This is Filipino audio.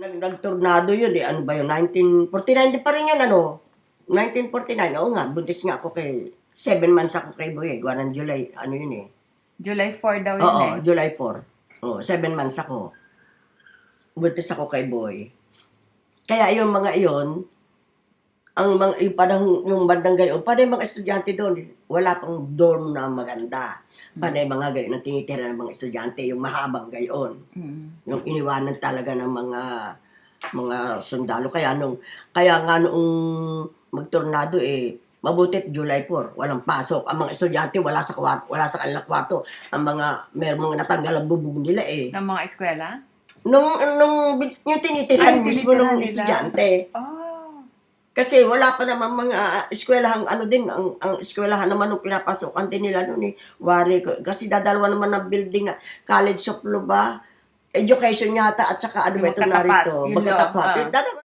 Nagtornado yun eh. Ano ba yun? 1949 pa rin yun ano. 1949. Oo nga, buntis nga ako kay 7 months ako kay Boy eh. Gawa ng July, ano yun eh. July 4 daw yun Oo, eh. July 4. Oo, 7 months ako. Buntis ako kay Boy. Kaya yung mga iyon, ang mga yung panahon yung bandang gayon, panay mga estudyante doon, wala pang dorm na maganda. Panay mga gayon ang tinitira ng mga estudyante, yung mahabang gayon. Yung iniwanan talaga ng mga sundalo. Kaya nga noong magtornado eh, mabutit July 4, walang pasok. Ang mga estudyante wala sa kanilang kwarto. Ang merong mga natanggal ang bubong nila eh. Ng mga eskwela? Yung tinitirahan mismo tinitirahan ng nila. estudyante. Oh. Kasi wala pa naman mga eskwelahang ano din, ang eskwelahan naman nung pinapasokan din nila noon eh. Kasi dadalawa naman ng building na College of Law ba? Education yata at saka ano ba Yung ito narito? magkatapat, yun Magkatapat. lang, Dalawa